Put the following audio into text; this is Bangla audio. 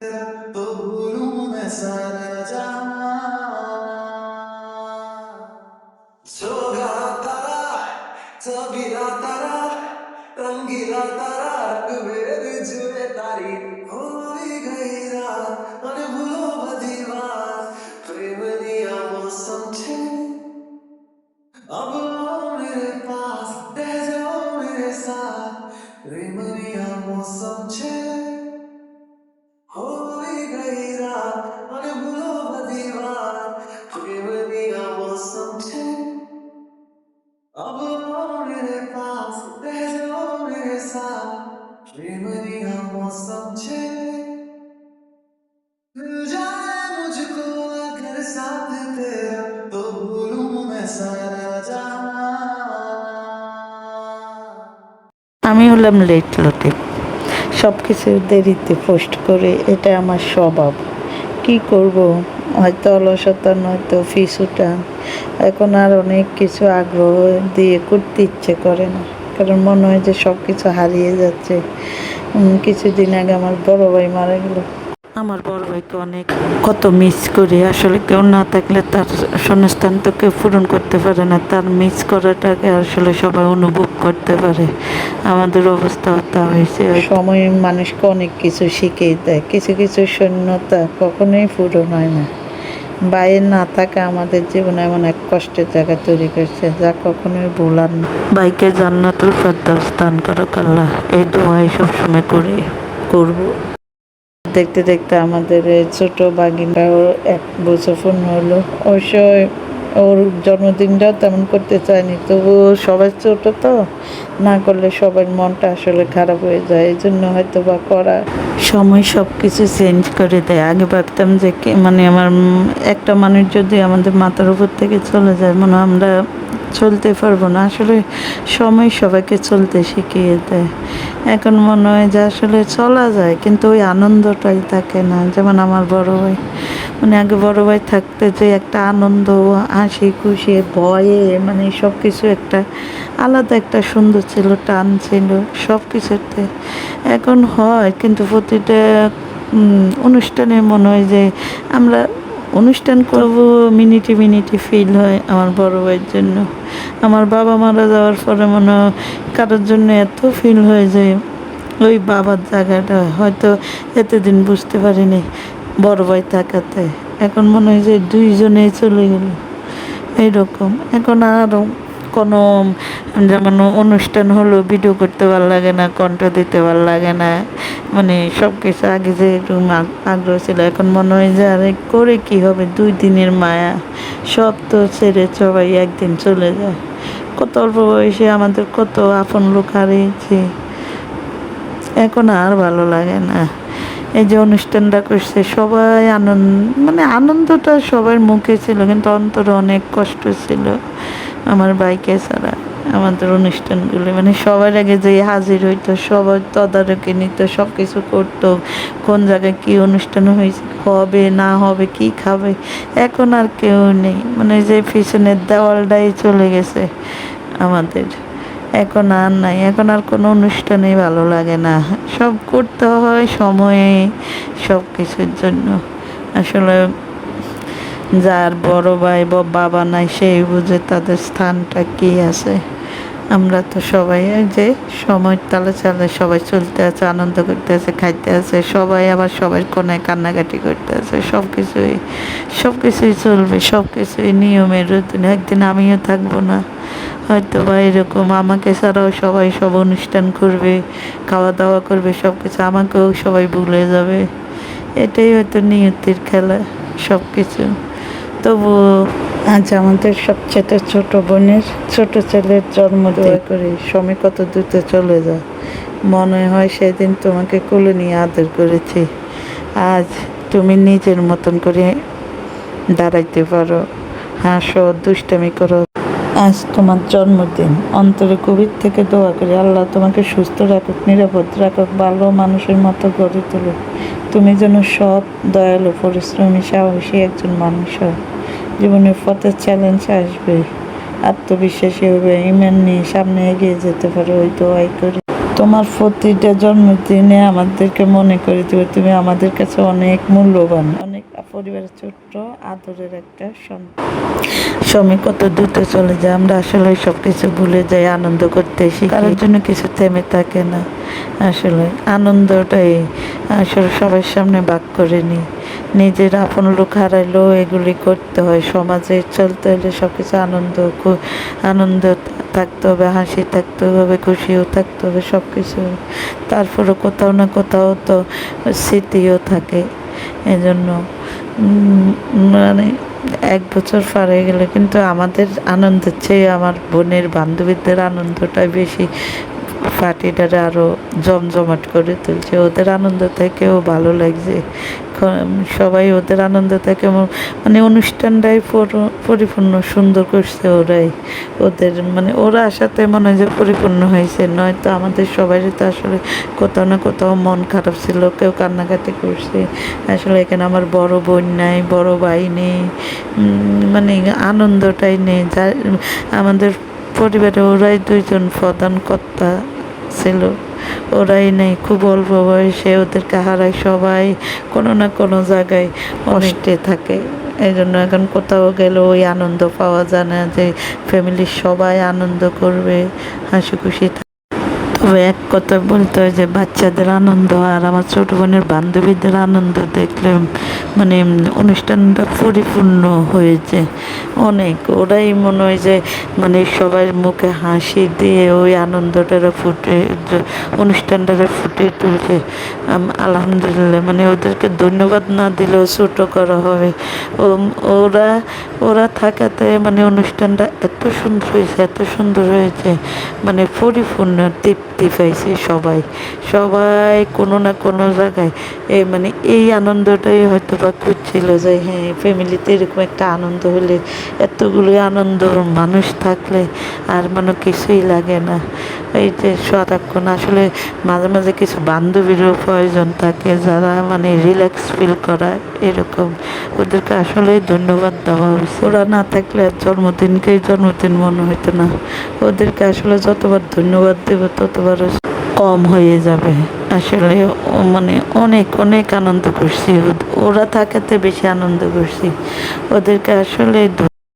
तो भूलूं मैं सारा जहां जो गिरा तारा सगिरा तारा रंगीला तारा रंग जुए तारी हो गई रात और भूलो बधी बात प्रेम दिया मौसम छे अब आओ मेरे पास रह जाओ मेरे साथ प्रेम दिया मौसम छे हो गई रात और भूलो बधी बात प्रेम दिया मौसम छे अब आओ मेरे पास रह जाओ मेरे साथ प्रेम दिया मौसम छे मिल जाए मुझको अगर साथ तेरा तो भूलूं मैं सारा जहां আমি হলাম লেট লতিফ। সব কিছু দেরিতে পোস্ট করে, এটা আমার স্বভাব। কি করব, হয়তো অলসতা নয়তো ফিসুটা, এখন আর অনেক কিছু আগ্রহ দিয়ে করতে ইচ্ছে করে না, কারণ মনে হয় যে সব কিছু হারিয়ে যাচ্ছে। কিছুদিন আগে আমার বড় ভাই মারা গেল। আমার বড় ভাইকে অনেক কত মিস করি। আসলে কেউ না থাকলে তার শূন্যস্থান তো কেউ পূরণ করতে পারে না, তার মিস করাটাকে আসলে সবাই অনুভব করতে পারে। আমাদের অবস্থা তা হয়েছে। সময় মানুষকে অনেক কিছু শিখিয়ে দেয়, কিছু কিছু শূন্যতা কখনোই পূরণ হয় না। ভাইয়ের না থাকা আমাদের জীবনে এমন এক কষ্টের জায়গা তৈরি করছে যা কখনোই ভোলার না। ভাইকে জান্নাতুল ফেরদাউস দান করুক আল্লাহ, এই দোয়াই সবসময় করবো। দেখতে দেখতে আমাদের এই ছোট বাগিনাও 1 বছর পূর্ণ হলো। অবশ্য ওর জন্মদিনটাও তেমন করতে চায়নি, তবু সবাই ছোট তো, না করলে সবার মনটা আসলে খারাপ হয়ে যায়, এই জন্য হয়তো বা করা। সময় সব কিছু চেঞ্জ করে দেয়। আগে ভাবতাম যে মানে আমার একটা মানুষ যদি আমাদের মাথার উপর থেকে চলে যায়, মনে হয় আমরা চলতে পারবো না। আসলে সময় সবাইকে চলতে শিখিয়ে দেয়। এখন মনে হয় যে আসলে চলা যায়, কিন্তু ওই আনন্দটাই থাকে না। যেমন আমার বড় ভাই, মানে আগে বড় ভাই থাকতে যে একটা আনন্দ, হাসি খুশি, ভয়ে, মানে সব কিছু একটা আলাদা একটা সুন্দর ছিল, টান ছিল সব কিছুতে। এখন হয়, কিন্তু প্রতিটা অনুষ্ঠানে মনে হয় যে আমরা অনুষ্ঠান করবো, মিনিটে মিনিটে ফিল হয় আমার বড় ভাইয়ের জন্য। আমার বাবা মারা যাওয়ার পরে মনে হয় কারোর জন্য এত ফিল হয় যে ওই বাবার জায়গাটা হয়তো এতদিন বুঝতে পারিনি বড় ভাই থাকাতে। এখন মনে হয় যে দুইজনেই চলে গেল এইরকম। এখন আর কোনো, যেমন অনুষ্ঠান হলো ভিডিও করতে ভালো লাগে না, কণ্ঠ দিতে ভালো লাগে না, মানে সব কিছু আগে যে একটু আগ্রহ ছিল, এখন মনে হয় যে আরে করে কি হবে, 2 দিনের মায়া, সব তো ছেড়ে সবাই একদিন চলে যায়। কত অল্প বয়সে আমাদের কত আপন লোক হারিয়েছে, এখন আর ভালো লাগে না। এই যে অনুষ্ঠানটা করছে সবাই আনন্দ, মানে আনন্দটা সবার মুখে ছিল, কিন্তু অন্তরে অনেক কষ্ট ছিল আমার বাইকে ছাড়া। আমাদের অনুষ্ঠানগুলো মানে সবার আগে যে হাজির হইতো, সবাই তদারকি নিত, সব কিছু করতো, কোন জায়গায় কী অনুষ্ঠান হয়েছে, হবে না হবে, কি খাবে। এখন আর কেউ নেই, মানে যে পিছনের দেওয়ালটাই চলে গেছে আমাদের। এখন আর নাই, এখন আর কোনো অনুষ্ঠানেই ভালো লাগে না। সব করতে হয় সময়ে, সব কিছুর জন্য। আসলে যার বড় ভাই বা বাবা নাই, সেই বুঝে তাদের স্থানটা কী আছে। আমরা তো সবাই এই যে সময়ের তালে চালে সবাই চলতে আছে, আনন্দ করতে আছে, খাইতে আছে, সবাই আবার সবার কোনায় কান্নাকাটি করতে আছে। সব কিছুই চলবে, সব কিছুই নিয়মের রুটিন। একদিন আমিও থাকবো না হয়তো, বা এরকম আমাকে ছাড়াও সবাই সব অনুষ্ঠান করবে, খাওয়া দাওয়া করবে, সব কিছু আমাকেও সবাই ভুলে যাবে। এটাই হয়তো নিয়তির খেলা সব কিছু। তবু আজ আমাদের সবচেয়ে ছোট বোনের ছোট ছেলের জন্মদিন করে সময় কত দ্রুত চলে যায়। মনে হয় সেদিন তোমাকে কোলে নিয়ে আদর করেছি, আজ তুমি নিজের মতন করে দাঁড়াইতে পারো, হাসো, দুষ্টামি করো। আজ তোমার জন্মদিন, অন্তরে গভীর থেকে দোয়া করি আল্লাহ তোমাকে সুস্থ রাখুক, নিরাপদ রাখুক, ভালো মানুষের মতো গড়ে তুলুক। তুমি যেন সৎ, দয়ালু, পরিশ্রমী, সাহসী একজন মানুষ হও। জীবনের পথে চ্যালেঞ্জ আসবে, আত্মবিশ্বাসী হবে, ইমান নিয়ে সামনে এগিয়ে যেতে পারো, ওই দোয়াই করি। তোমার প্রতিটা জন্মদিনে আমাদেরকে মনে করে দিবে, তুমি আমাদের কাছে অনেক মূল্যবান, অনেক পরিবারের ছোট্ট আদরের একটা সন্তান। সময় কত দ্রুত চলে যায়, আমরা আসলে সব কিছু ভুলে যাই, আনন্দ করতে শিখি, কারোর জন্য কিছু থেমে থাকে না। আসলে আনন্দটাই আসলে সবার সামনে ভাগ করে নিই। নিজের আপন লোক হারাইলেও এগুলি করতে হয়, সমাজে চলতে হলে সব কিছু আনন্দ থাকতে হবে, হাসি থাকতে হবে, খুশিও থাকতে হবে, সব কিছু। তারপরে কোথাও না কোথাও তো স্মৃতিও থাকে। এজন্য মানে 1 বছর পার হয়ে গেলে কিন্তু আমাদের আনন্দের চেয়ে আমার বোনের বান্ধবীদের আনন্দটাই বেশি পার্টিটারে আরও জমজমাট করে তুলছে। ওদের আনন্দ থেকেও ভালো লাগছে, সবাই ওদের আনন্দ থেকে মানে অনুষ্ঠানটাই পরিপূর্ণ সুন্দর করছে ওরাই। ওদের মানে ওরা আসাতে মনে হয় যে পরিপূর্ণ হয়েছে, নয়তো আমাদের সবারই তো আসলে কোথাও না কোথাও মন খারাপ ছিল, কেউ কান্নাকাটি করছে। আসলে এখানে আমার বড় বোন নাই, বড় ভাই নেই, মানে আনন্দটাই নেই। যা আমাদের পরিবারে ওরাই দুইজন প্রধান কর্তা ছিল, ওরাই নেই। খুব অল্প বয়সে ওদেরকে হারায় সবাই কোনো না কোনো জায়গায় কষ্টে থাকে। এই জন্য এখন কোথাও গেলে ওই আনন্দ পাওয়া যায় না যে ফ্যামিলির সবাই আনন্দ করবে, হাসি খুশি। তবে এক কথা বলতে হয় যে বাচ্চাদের আনন্দ আর আমার ছোটো বোনের বান্ধবীদের আনন্দ দেখলে মানে অনুষ্ঠানটা পরিপূর্ণ হয়েছে অনেক। ওরাই মনে হয় যে মানে সবার মুখে হাসি দিয়ে ওই আনন্দটারে অনুষ্ঠানটারে ফুটে তুলছে। আলহামদুলিল্লাহ, মানে ওদেরকে ধন্যবাদ না দিলেও ছোটো করা হবে। ওরা ওরা থাকাতে মানে অনুষ্ঠানটা এত সুন্দর হয়েছে, এত সুন্দর হয়েছে, মানে পরিপূর্ণ তৃপ্তি পাইছে সবাই। সবাই কোনো না কোনো জায়গায় মানে এই আনন্দটাই হয়তো বা খুঁজছিল যে হ্যাঁ ফ্যামিলিতে এরকম একটা আনন্দ হলে, এতগুলো আনন্দ মানুষ থাকলে আর মানে কিছুই লাগে না। এই যে সারাক্ষণ আসলে মাঝে মাঝে কিছু বান্ধবীরও প্রয়োজন থাকে যারা মানে রিল্যাক্স ফিল করা, এরকম ওদেরকে আসলে ধন্যবাদ দেওয়া উচিত। ওরা না থাকলে আর জন্মদিনকেই জন্মদিন মনে হতো না। ওদেরকে আসলে যতবার ধন্যবাদ দেব ততবার কম হয়ে যাবে। আসলে মানে অনেক অনেক আনন্দ করছি, ওরা থাকাতে বেশি আনন্দ করছি। ওদেরকে আসলে